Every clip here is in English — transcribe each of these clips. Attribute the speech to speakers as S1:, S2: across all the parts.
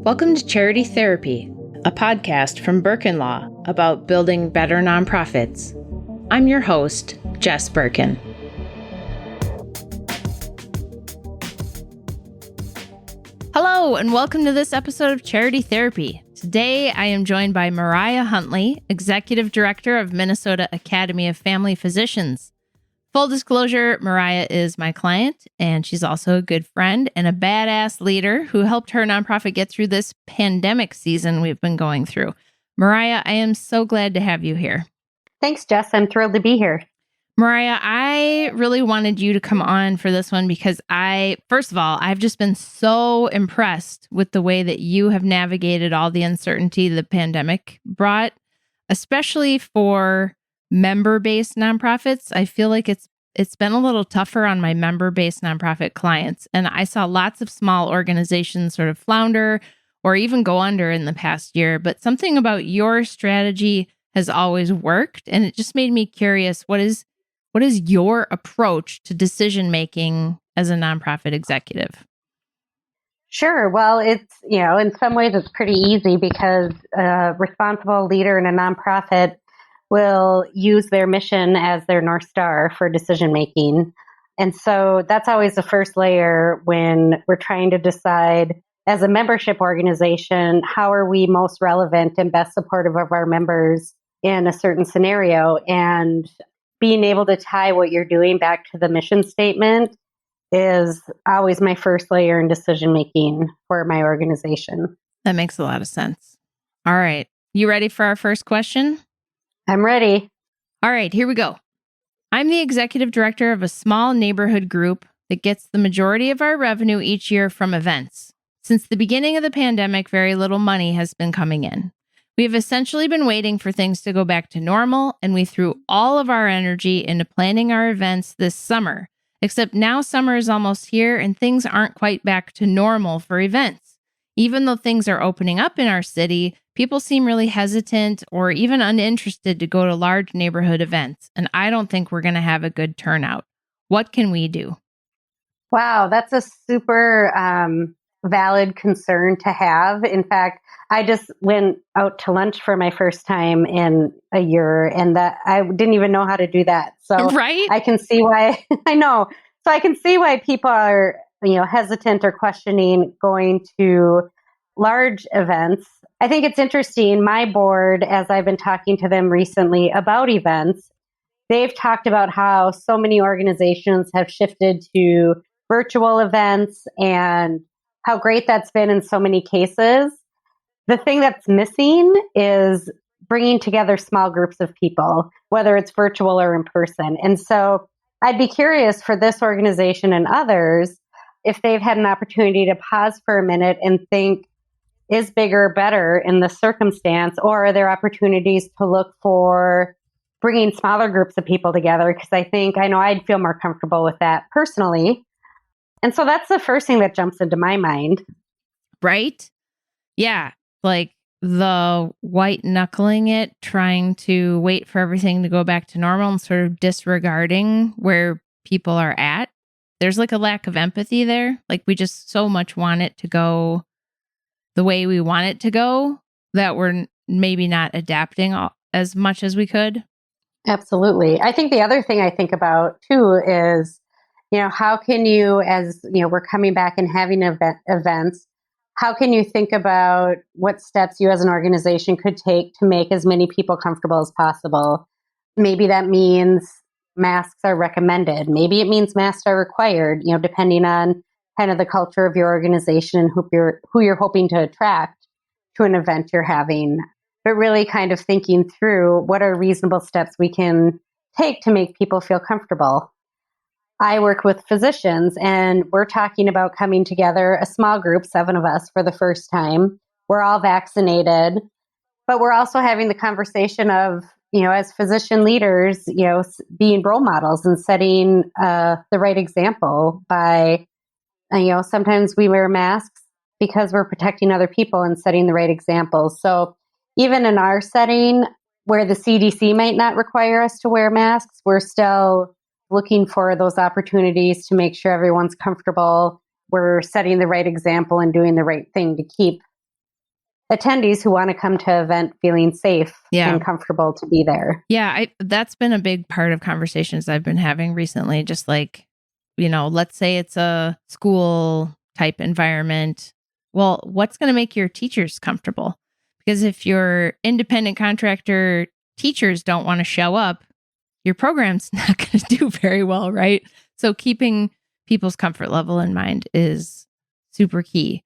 S1: Welcome to Charity Therapy, a podcast from Birkin Law about building better nonprofits. I'm your host, Jess Birkin. Hello, and welcome to this episode of Charity Therapy. Today, I am joined by Maria Huntley, Executive Director of Minnesota Academy of Family Physicians. Full disclosure, Maria is my client, and she's also a good friend and a badass leader who helped her nonprofit get through this pandemic season we've been going through. Maria, I am so glad to have you here.
S2: Thanks, Jess. I'm thrilled to be here.
S1: Maria, I really wanted you to come on for this one because first of all, I've just been so impressed with the way that you have navigated all the uncertainty the pandemic brought, especially for member-based nonprofits. I feel like it's been a little tougher on my member-based nonprofit clients. And I saw lots of small organizations sort of flounder or even go under in the past year. But something about your strategy has always worked. And it just made me curious, what is your approach to decision-making as a nonprofit executive?
S2: Sure. Well, it's, in some ways it's pretty easy because a responsible leader in a nonprofit will use their mission as their North Star for decision making. And so that's always the first layer when we're trying to decide as a membership organization, how are we most relevant and best supportive of our members in a certain scenario? And being able to tie what you're doing back to the mission statement is always my first layer in decision making for my organization.
S1: That makes a lot of sense. All right. You ready for our first question?
S2: I'm ready.
S1: All right, here we go. I'm the executive director of a small neighborhood group that gets the majority of our revenue each year from events. Since the beginning of the pandemic, very little money has been coming in. We have essentially been waiting for things to go back to normal, and we threw all of our energy into planning our events this summer. Except now summer is almost here and things aren't quite back to normal for events. Even though things are opening up in our city, people seem really hesitant or even uninterested to go to large neighborhood events, and I don't think we're going to have a good turnout. What can we do?
S2: Wow, that's a super valid concern to have. In fact, I just went out to lunch for my first time in a year, and that I didn't even know how to do that. So
S1: right?
S2: I can see why I know. So I can see why people are, hesitant or questioning going to large events. I think it's interesting. My board, as I've been talking to them recently about events, they've talked about how so many organizations have shifted to virtual events and how great that's been in so many cases. The thing that's missing is bringing together small groups of people, whether it's virtual or in person. And so I'd be curious for this organization and others if they've had an opportunity to pause for a minute and think, is bigger better in this circumstance, or are there opportunities to look for bringing smaller groups of people together? Because I know I'd feel more comfortable with that personally. And so that's the first thing that jumps into my mind.
S1: Right? Yeah. Like the white knuckling it, trying to wait for everything to go back to normal and sort of disregarding where people are at. There's like a lack of empathy there. Like we just so much want it to go the way we want it to go that we're maybe not adapting as much as we could.
S2: Absolutely. I think the other thing I think about too is, how can you, as we're coming back and having events, how can you think about what steps you as an organization could take to make as many people comfortable as possible? Maybe that means masks are recommended. Maybe it means masks are required, depending on kind of the culture of your organization and who you're hoping to attract to an event you're having. But really kind of thinking through what are reasonable steps we can take to make people feel comfortable. I work with physicians, and we're talking about coming together, a small group, 7 of us for the first time. We're all vaccinated, but we're also having the conversation of, as physician leaders, being role models and setting the right example by, sometimes we wear masks because we're protecting other people and setting the right example. So even in our setting where the CDC might not require us to wear masks, we're still looking for those opportunities to make sure everyone's comfortable we're setting the right example and doing the right thing to keep attendees who want to come to an event feeling safe and comfortable to be there.
S1: Yeah, that's been a big part of conversations I've been having recently. Just like, let's say it's a school type environment. Well, what's going to make your teachers comfortable? Because if your independent contractor teachers don't want to show up, your program's not going to do very well, right? So keeping people's comfort level in mind is super key.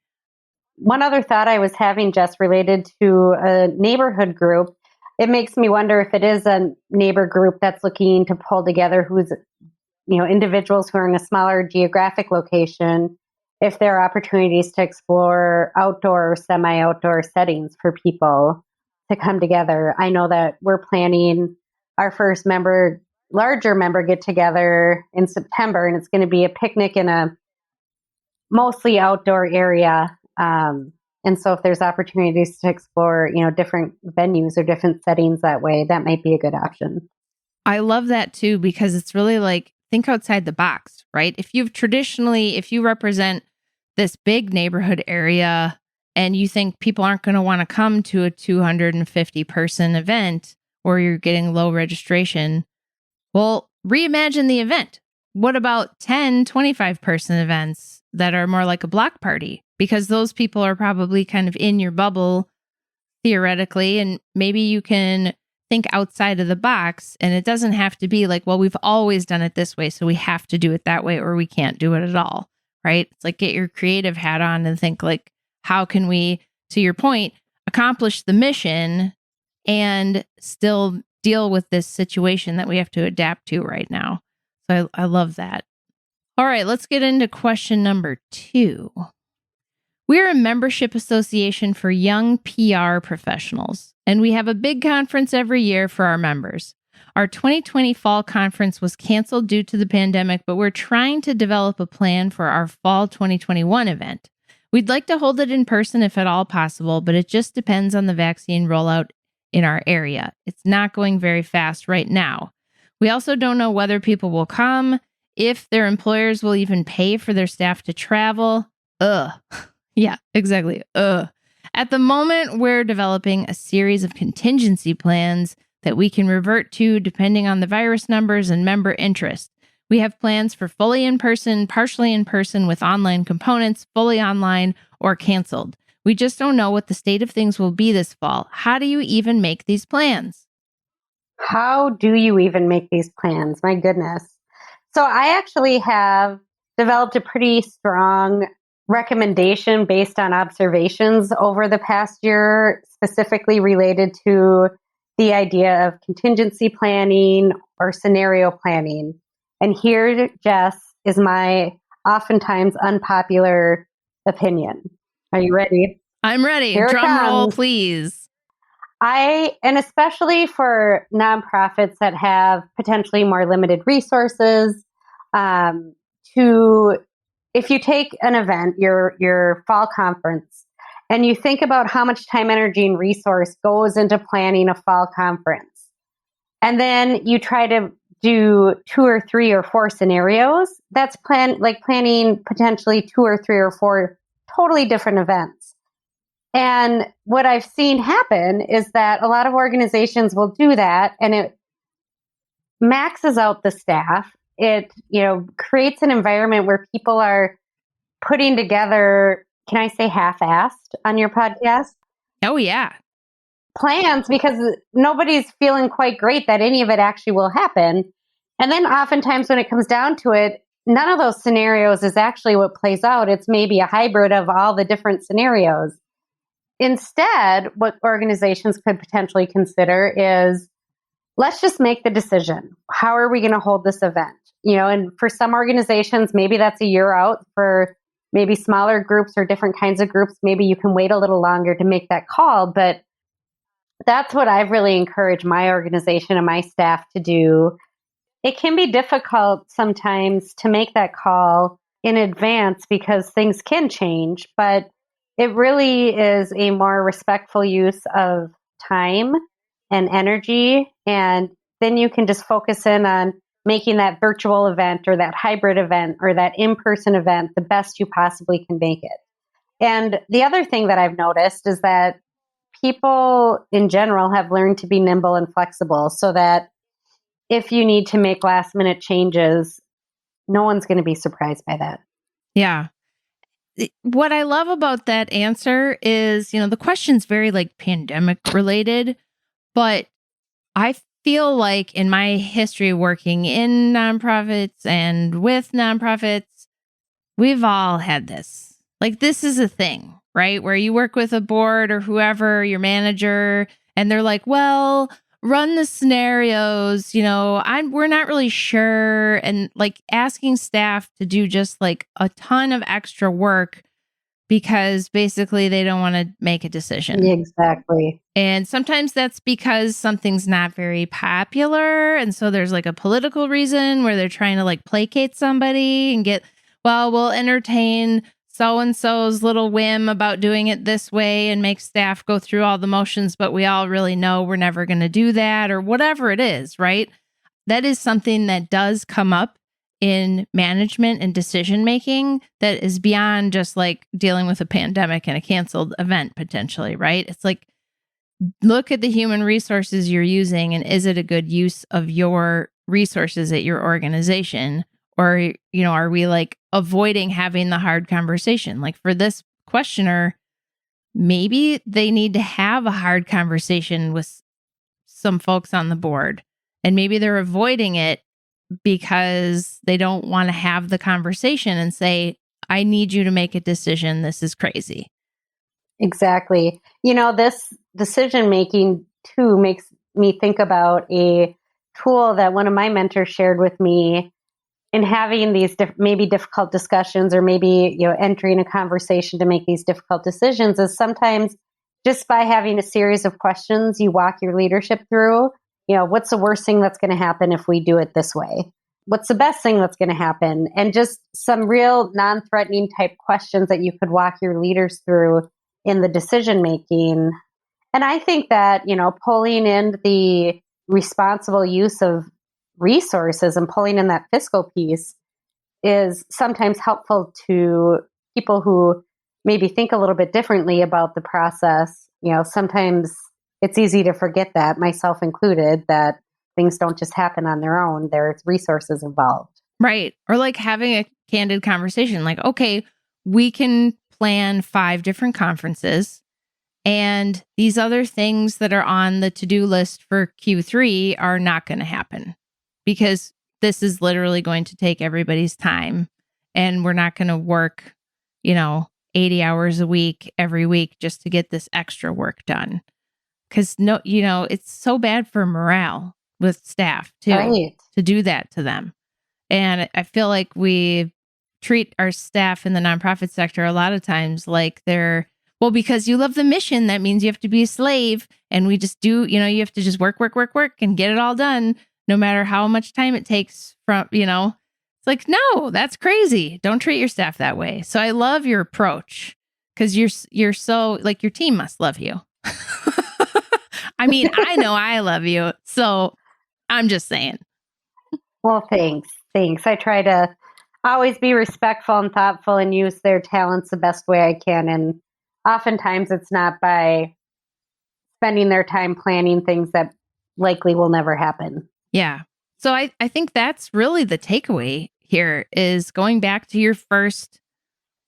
S2: One other thought I was having, Jess, related to a neighborhood group. It makes me wonder if it is a neighbor group that's looking to pull together who's, individuals who are in a smaller geographic location, if there are opportunities to explore outdoor or semi-outdoor settings for people to come together. I know that we're planning our first larger member get together in September, and it's going to be a picnic in a mostly outdoor area. And so if there's opportunities to explore, different venues or different settings that way, that might be a good option.
S1: I love that too, because it's really like, think outside the box, right? If you represent this big neighborhood area and you think people aren't going to want to come to a 250 person event or you're getting low registration, well, reimagine the event. What about 10, 25 person events that are more like a block party? Because those people are probably kind of in your bubble theoretically, and maybe you can think outside of the box, and it doesn't have to be like, well, we've always done it this way, so we have to do it that way or we can't do it at all, right? It's like, get your creative hat on and think like, how can we, to your point, accomplish the mission and still deal with this situation that we have to adapt to right now? So I love that. All right, let's get into question number 2. We're a membership association for young PR professionals, and we have a big conference every year for our members. Our 2020 fall conference was canceled due to the pandemic, but we're trying to develop a plan for our fall 2021 event. We'd like to hold it in person if at all possible, but it just depends on the vaccine rollout in our area. It's not going very fast right now. We also don't know whether people will come, if their employers will even pay for their staff to travel. Yeah, exactly. At the moment, we're developing a series of contingency plans that we can revert to depending on the virus numbers and member interest. We have plans for fully in person, partially in person with online components, fully online, or canceled. We just don't know what the state of things will be this fall. How do you even make these plans?
S2: How do you even make these plans? My goodness. So I actually have developed a pretty strong recommendation based on observations over the past year, specifically related to the idea of contingency planning or scenario planning. And here, Jess, is my oftentimes unpopular opinion. Are you ready?
S1: I'm ready. Drum roll, please.
S2: And especially for nonprofits that have potentially more limited resources, if you take an event, your fall conference, and you think about how much time, energy, and resource goes into planning a fall conference, and then you try to do 2 or 3 or 4 scenarios, that's planning potentially 2 or 3 or 4 totally different events. And what I've seen happen is that a lot of organizations will do that, and it maxes out the staff. It, creates an environment where people are putting together, can I say half-assed on your podcast?
S1: Oh, yeah.
S2: Plans, because nobody's feeling quite great that any of it actually will happen. And then oftentimes when it comes down to it, none of those scenarios is actually what plays out. It's maybe a hybrid of all the different scenarios. Instead, what organizations could potentially consider is, let's just make the decision. How are we going to hold this event? And for some organizations, maybe that's a year out. For maybe smaller groups or different kinds of groups, maybe you can wait a little longer to make that call. But that's what I've really encouraged my organization and my staff to do. It can be difficult sometimes to make that call in advance because things can change, but it really is a more respectful use of time and energy. And then you can just focus in on making that virtual event or that hybrid event or that in-person event the best you possibly can make it. And the other thing that I've noticed is that people in general have learned to be nimble and flexible so that if you need to make last minute changes, no one's going to be surprised by that.
S1: Yeah. What I love about that answer is, the question's very like pandemic related, but I feel like in my history working in nonprofits and with nonprofits, we've all had this. Like, this is a thing, right? Where you work with a board or whoever, your manager, and they're like, well, run the scenarios, we're not really sure. And like asking staff to do just like a ton of extra work because basically they don't want to make a decision.
S2: Exactly.
S1: And sometimes that's because something's not very popular. And so there's like a political reason where they're trying to like placate somebody and we'll entertain so-and-so's little whim about doing it this way and make staff go through all the motions, but we all really know we're never going to do that or whatever it is, right? That is something that does come up in management and decision-making that is beyond just like dealing with a pandemic and a canceled event potentially, right? It's like, look at the human resources you're using and is it a good use of your resources at your organization? Or, are we like avoiding having the hard conversation? Like for this questioner, maybe they need to have a hard conversation with some folks on the board. And maybe they're avoiding it because they don't want to have the conversation and say, I need you to make a decision. This is crazy.
S2: Exactly. This decision making too makes me think about a tool that one of my mentors shared with me in having these maybe difficult discussions or maybe, entering a conversation to make these difficult decisions is sometimes just by having a series of questions you walk your leadership through, what's the worst thing that's going to happen if we do it this way? What's the best thing that's going to happen? And just some real non-threatening type questions that you could walk your leaders through in the decision making. And I think that, pulling in the responsible use of resources and pulling in that fiscal piece is sometimes helpful to people who maybe think a little bit differently about the process. Sometimes it's easy to forget that, myself included, that things don't just happen on their own. There's resources involved.
S1: Right. Or like having a candid conversation like, okay, we can plan 5 different conferences and these other things that are on the to-do list for Q3 are not going to happen because this is literally going to take everybody's time and we're not going to work, 80 hours a week every week just to get this extra work done. Because it's so bad for morale with staff too, right, to do that to them. And I feel like we treat our staff in the nonprofit sector a lot of times like they're, well, because you love the mission, that means you have to be a slave. And we just do, you have to just work and get it all done, no matter how much time it takes from, it's like, no, that's crazy. Don't treat your staff that way. So I love your approach because you're so like your team must love you. I mean, I know I love you. So I'm just saying.
S2: Well, thanks. I try to always be respectful and thoughtful and use their talents the best way I can. And oftentimes it's not by spending their time planning things that likely will never happen.
S1: Yeah. So I think that's really the takeaway here is going back to your first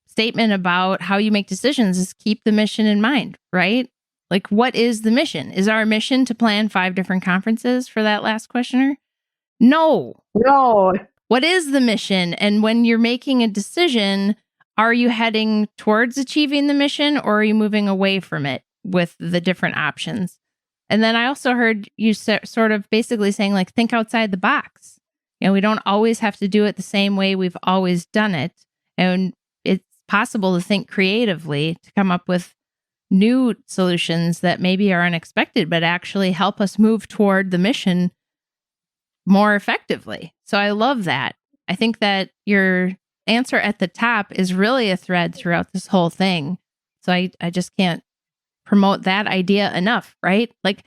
S1: statement about how you make decisions is keep the mission in mind, right? Like, what is the mission? Is our mission to plan 5 different conferences for that last questioner? No. What is the mission? And when you're making a decision, are you heading towards achieving the mission or are you moving away from it with the different options? And then I also heard you sort of basically saying, like, think outside the box. We don't always have to do it the same way we've always done it. And it's possible to think creatively to come up with new solutions that maybe are unexpected, but actually help us move toward the mission more effectively. So I love that. I think that your answer at the top is really a thread throughout this whole thing. So I just can't promote that idea enough, right? Like,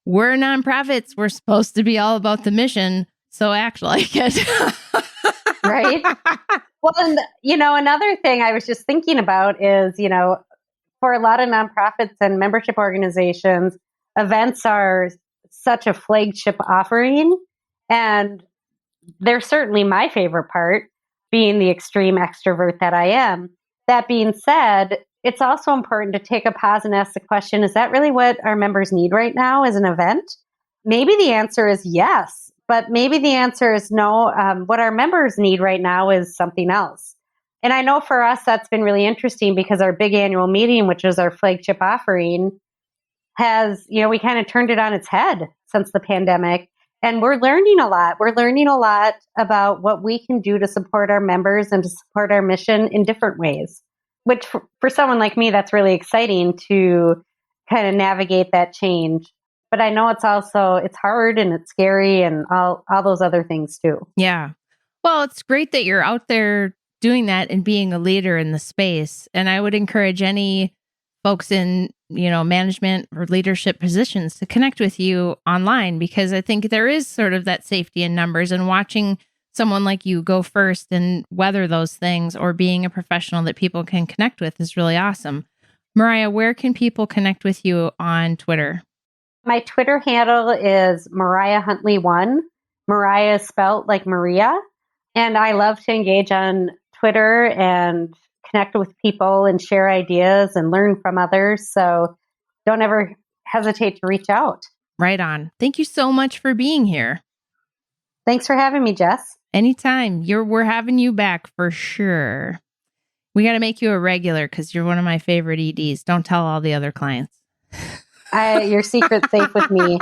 S1: we're nonprofits. We're supposed to be all about the mission. So act like it.
S2: Right? Well, and, another thing I was just thinking about is, for a lot of nonprofits and membership organizations, events are such a flagship offering. And they're certainly my favorite part, being the extreme extrovert that I am. That being said, it's also important to take a pause and ask the question, is that really what our members need right now as an event? Maybe the answer is yes, but maybe the answer is no. What our members need right now is something else. And I know for us, that's been really interesting because our big annual meeting, which is our flagship offering, has, we kind of turned it on its head since the pandemic. And we're learning a lot. We're learning a lot about what we can do to support our members and to support our mission in different ways, which for someone like me, that's really exciting to kind of navigate that change. But I know it's hard and it's scary and all those other things too.
S1: Yeah. Well, it's great that you're out there doing that and being a leader in the space. And I would encourage any folks in, management or leadership positions to connect with you online, because I think there is sort of that safety in numbers, and watching someone like you go first and weather those things, or being a professional that people can connect with, is really awesome. Mariah, where can people connect with you on Twitter?
S2: My Twitter handle is Maria Huntley 1. Mariah is spelled like Maria. And I love to engage on Twitter and connect with people and share ideas and learn from others. So don't ever hesitate to reach out.
S1: Right on. Thank you so much for being here.
S2: Thanks for having me, Jess.
S1: Anytime. We're having you back for sure. We got to make you a regular because you're one of my favorite EDs. Don't tell all the other clients.
S2: Your secret's safe with me.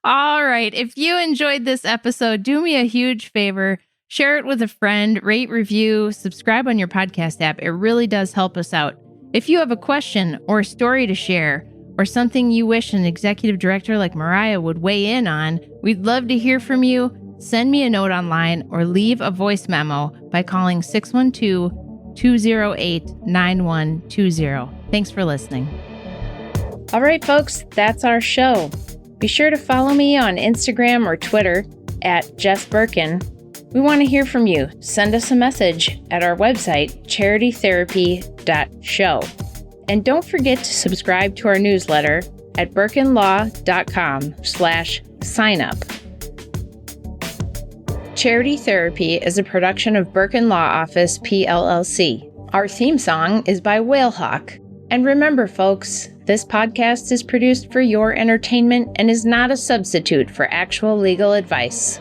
S1: All right. If you enjoyed this episode, do me a huge favor. Share it with a friend, rate, review, subscribe on your podcast app. It really does help us out. If you have a question or a story to share, or something you wish an executive director like Mariah would weigh in on, we'd love to hear from you. Send me a note online or leave a voice memo by calling 612-208-9120. Thanks for listening. All right, folks, that's our show. Be sure to follow me on Instagram or Twitter at Jess Birkin. We want to hear from you. Send us a message at our website, charitytherapy.show. And don't forget to subscribe to our newsletter at birkinlaw.com/signup. Charity Therapy is a production of Birkin Law Office, PLLC. Our theme song is by Whalehawk. And remember, folks, this podcast is produced for your entertainment and is not a substitute for actual legal advice.